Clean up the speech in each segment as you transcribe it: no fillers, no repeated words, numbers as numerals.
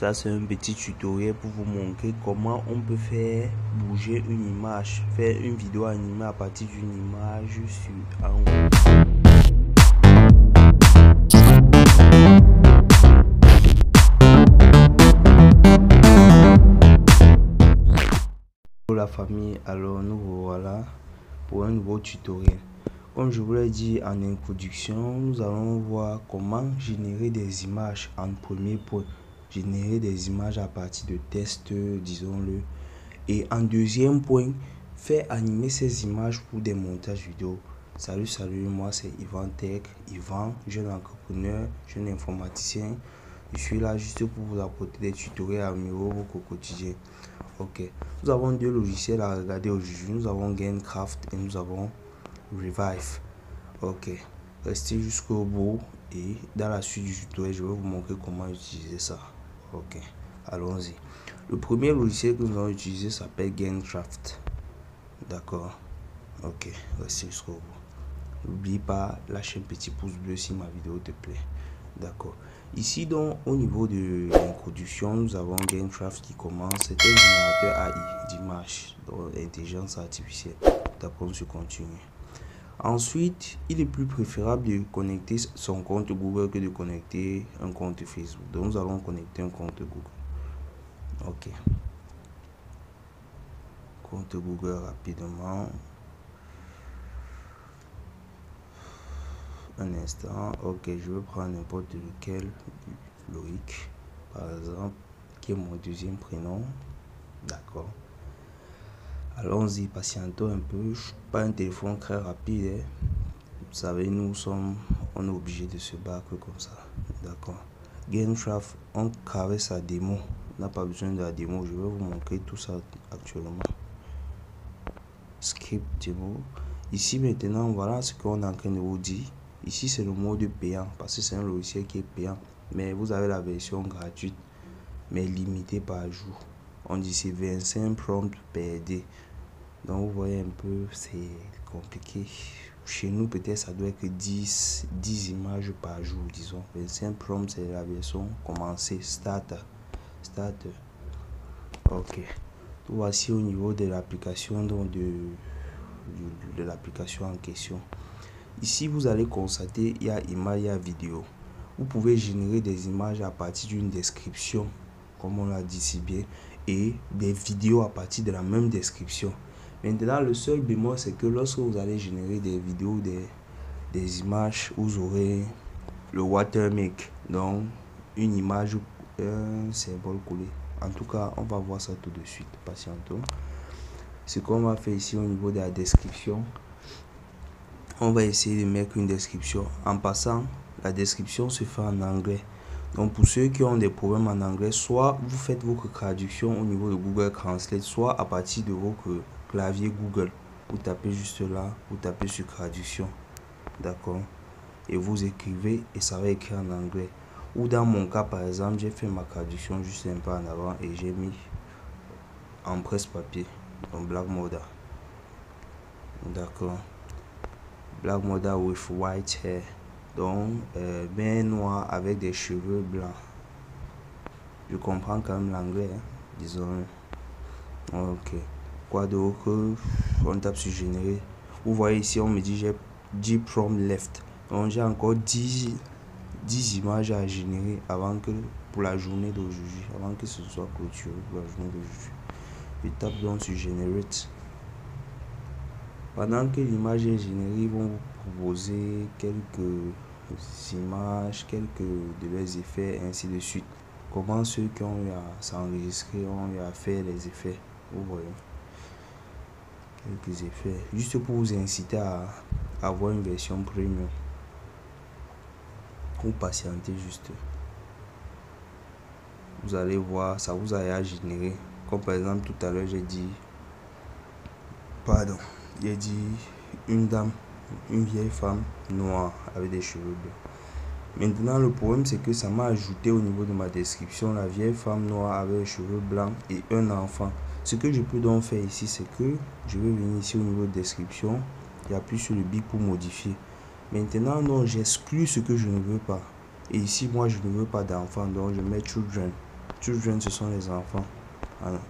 Ça c'est un petit tutoriel pour vous montrer comment on peut faire bouger une image, faire une vidéo animée à partir d'une image sur un groupe. La famille, alors nous voilà pour un nouveau tutoriel. Comme je vous l'ai dit en introduction, nous allons voir comment générer des images en premier point, générer des images à partir de tests, disons-le, et en deuxième point, faire animer ces images pour des montages vidéo. Salut, moi c'est Ivan Tech, jeune entrepreneur, jeune informaticien. Je suis là juste pour vous apporter des tutoriels améliorés au quotidien. Ok, nous avons deux logiciels à regarder aujourd'hui. Nous avons Gamecraft et nous avons Revive. Ok, restez jusqu'au bout et dans la suite du tutoriel, je vais vous montrer comment utiliser ça. Ok, allons-y. Le premier logiciel que nous allons utiliser s'appelle Gamecraft. D'accord. Ok, restez jusqu'au bout. N'oublie pas, lâche un petit pouce bleu si ma vidéo te plaît. D'accord. Ici donc au niveau de l'introduction, nous avons Gamecraft qui commence. C'est un générateur AI d'image, donc intelligence artificielle. D'accord, je continue. Ensuite, il est plus préférable de connecter son compte Google que de connecter un compte Facebook. Donc nous allons connecter un compte Google. Ok. Compte Google rapidement. Un instant. Ok, je vais prendre n'importe lequel. Loïc, par exemple, qui est mon deuxième prénom. D'accord. Allons-y, patientons un peu. Pas un téléphone très rapide. Hein. Vous savez, on est obligé de se battre comme ça. D'accord. Gamecraft, on crée sa démo. On n'a pas besoin de la démo. Je vais vous montrer tout ça actuellement. Script démo. Ici maintenant, voilà ce qu'on est en train de vous dire. Ici, c'est le mode payant parce que c'est un logiciel qui est payant. Mais vous avez la version gratuite, mais limitée par jour. On dit c'est 25 prompts PRD. Donc vous voyez un peu, c'est compliqué. Chez nous, peut-être ça doit être 10 images par jour, disons. 25 prompts, c'est la version commencée, start. Ok. Voici au niveau de l'application, donc de l'application en question. Ici, vous allez constater, il y a image, il y a vidéo. Vous pouvez générer des images à partir d'une description, comme on l'a dit si bien, et des vidéos à partir de la même description. Maintenant, le seul bémol, c'est que lorsque vous allez générer des vidéos, des images, vous aurez le watermark, donc une image, un symbole collé. En tout cas, on va voir ça tout de suite, patientons. Ce qu'on va faire ici au niveau de la description, on va essayer de mettre une description. En passant, la description se fait en anglais. Donc pour ceux qui ont des problèmes en anglais, soit vous faites votre traduction au niveau de Google Translate, soit à partir de votre clavier Google. Vous tapez juste là, vous tapez sur traduction. D'accord. Et vous écrivez et ça va écrire en anglais. Ou dans mon cas par exemple, j'ai fait ma traduction juste un peu en avant et j'ai mis en presse-papier, en Black Moda. D'accord. Black Moda with white hair. Donc, ben noir avec des cheveux blancs. Je comprends quand même l'anglais, hein, disons. Ok. Quoi d'autre? On tape sur générer. Vous voyez ici, on me dit j'ai 10 prompts left. Donc, j'ai encore 10 images à générer avant que, pour la journée d'aujourd'hui, avant que ce soit clôturé pour la journée d'aujourd'hui. Je tape donc sur generate. Pendant que l'image est générée, ils vont vous proposer quelques images, quelques de leurs effets, ainsi de suite. Comment ceux qui ont eu à s'enregistrer ont eu à faire les effets. Vous voyez. Quelques effets. Juste pour vous inciter à avoir une version premium. Ou patienter juste. Vous allez voir, ça vous a généré. Comme par exemple tout à l'heure j'ai dit. Pardon. J'ai dit une dame, une vieille femme noire avec des cheveux bleus. Maintenant, le problème, c'est que ça m'a ajouté au niveau de ma description la vieille femme noire avec les cheveux blancs et un enfant. Ce que je peux donc faire ici, c'est que je vais venir ici au niveau de description et appuyer sur le bic pour modifier. Maintenant, non, j'exclus ce que je ne veux pas. Et ici, moi, je ne veux pas d'enfant, donc je mets children. Children, ce sont les enfants.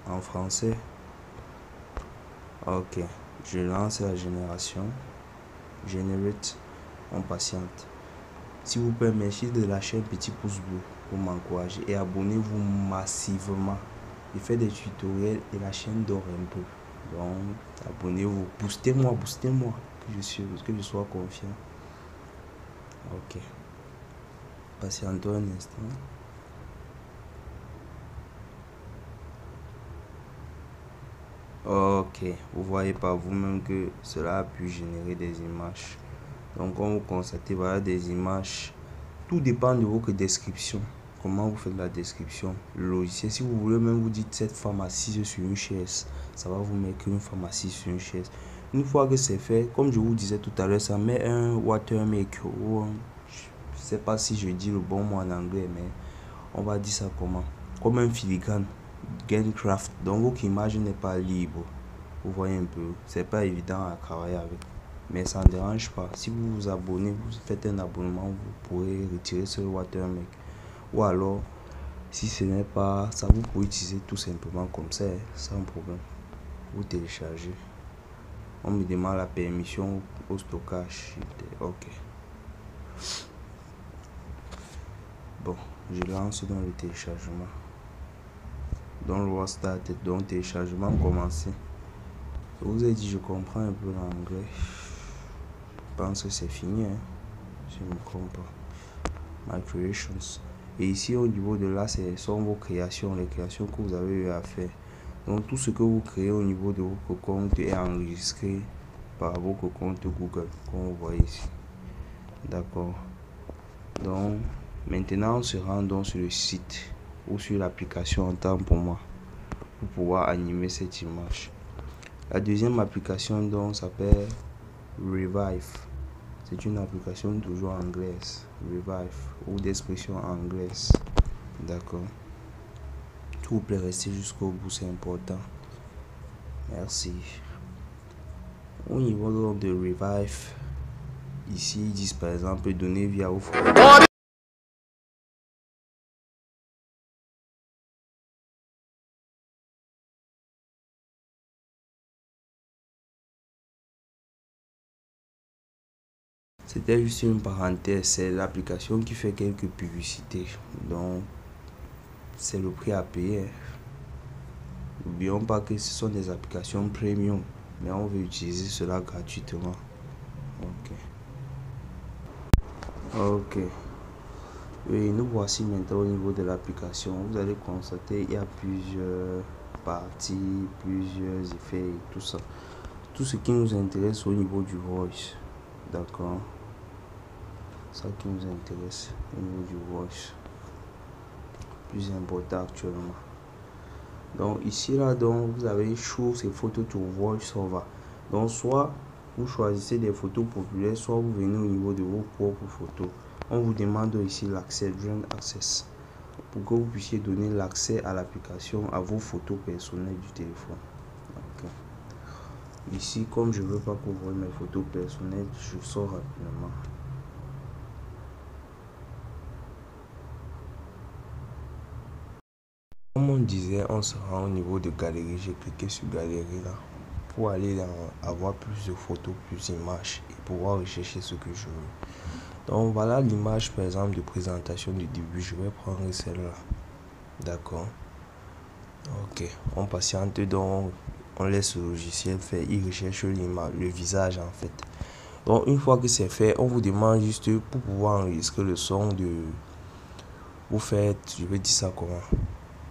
En français. Ok. Je lance la génération. Generate. On patiente. Si vous pouvez merci de lâcher un petit pouce bleu pour m'encourager et abonnez-vous massivement. Je fais des tutoriels et la chaîne dort un peu. Donc, abonnez-vous. Boostez-moi. Que je sois confiant. Ok. Patientez un instant. Ok. Vous voyez par vous-même que cela a pu générer des images. Donc, comme vous constatez, voilà des images. Tout dépend de votre description. Comment vous faites la description. Le logiciel, si vous voulez même vous dites cette femme assise sur une chaise, ça va vous mettre une femme assise sur une chaise. Une fois que c'est fait, comme je vous disais tout à l'heure, ça met un watermark ou je sais pas si je dis le bon mot en anglais, mais on va dire ça comment. Comme un filigrane, Gamecraft. Donc votre image n'est pas libre. Vous voyez un peu, c'est pas évident à travailler avec. Mais ça ne dérange pas. Si vous vous abonnez, vous faites un abonnement, vous pourrez retirer ce watermark. Ou alors, si ce n'est pas ça, vous pouvez utiliser tout simplement comme ça, sans problème. Vous téléchargez. On me demande la permission au stockage. Ok. Bon, je lance dans le téléchargement. Dans le start, donc téléchargement commencé. Je vous ai dit, je comprends un peu l'anglais. Je pense que c'est fini, hein, si je ne me trompe pas. My creations. Et ici, au niveau de là, ce sont vos créations, les créations que vous avez eu à faire. Donc, tout ce que vous créez au niveau de votre compte est enregistré par votre compte Google, comme vous voyez ici. D'accord. Donc, maintenant, on se rend donc sur le site ou sur l'application en temps pour moi, pour pouvoir animer cette image. La deuxième application donc s'appelle Revive. C'est une application toujours anglaise. Revive ou d'expression anglaise. D'accord. S'il vous plaît, restez jusqu'au bout, c'est important. Merci. Au niveau de Revive, ici ils disent par exemple donner vie à vos photos. C'était juste une parenthèse, c'est l'application qui fait quelques publicités. Donc, c'est le prix à payer. N'oublions pas que ce sont des applications premium, mais on veut utiliser cela gratuitement. Ok. Oui, nous voici maintenant au niveau de l'application. Vous allez constater il y a plusieurs parties, plusieurs effets et tout ça. Tout ce qui nous intéresse au niveau du voice. D'accord. Ça qui nous intéresse au niveau du voice. Plus important actuellement. Donc ici là, donc vous avez show ces photos to voice over. Donc soit vous choisissez des photos populaires, soit vous venez au niveau de vos propres photos. On vous demande ici l'accès, Join Access, pour que vous puissiez donner l'accès à l'application à vos photos personnelles du téléphone. Okay. Ici, comme je ne veux pas que vous voyez mes photos personnelles, je sors rapidement. Comme on disait, on se rend au niveau de galerie. J'ai cliqué sur galerie là pour aller avoir plus de photos, plus d'images et pouvoir rechercher ce que je veux. Donc voilà l'image par exemple de présentation du début. Je vais prendre celle-là. D'accord. Ok. On patiente donc on laisse le logiciel faire. Il recherche l'image, le visage en fait. Donc une fois que c'est fait, on vous demande juste pour pouvoir enregistrer le son de... Vous faites, je vais dire ça comment.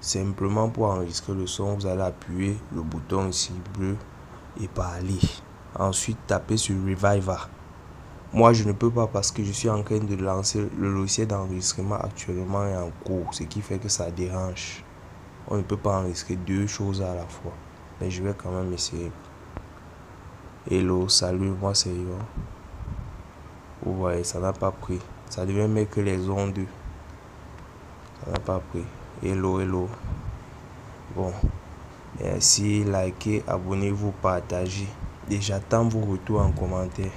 Simplement pour enregistrer le son, vous allez appuyer le bouton ici bleu et parler. Ensuite, tapez sur Reviver. Moi, je ne peux pas parce que je suis en train de lancer le logiciel d'enregistrement actuellement est en cours, ce qui fait que ça dérange. On ne peut pas enregistrer deux choses à la fois. Mais je vais quand même essayer. Hello, salut, moi c'est Yo. Vous voyez, ça n'a pas pris. Ça devait mettre que les ondes. Ça n'a pas pris. Hello, hello. Bon. Merci, likez, abonnez-vous, partagez. Et j'attends vos retours en commentaire.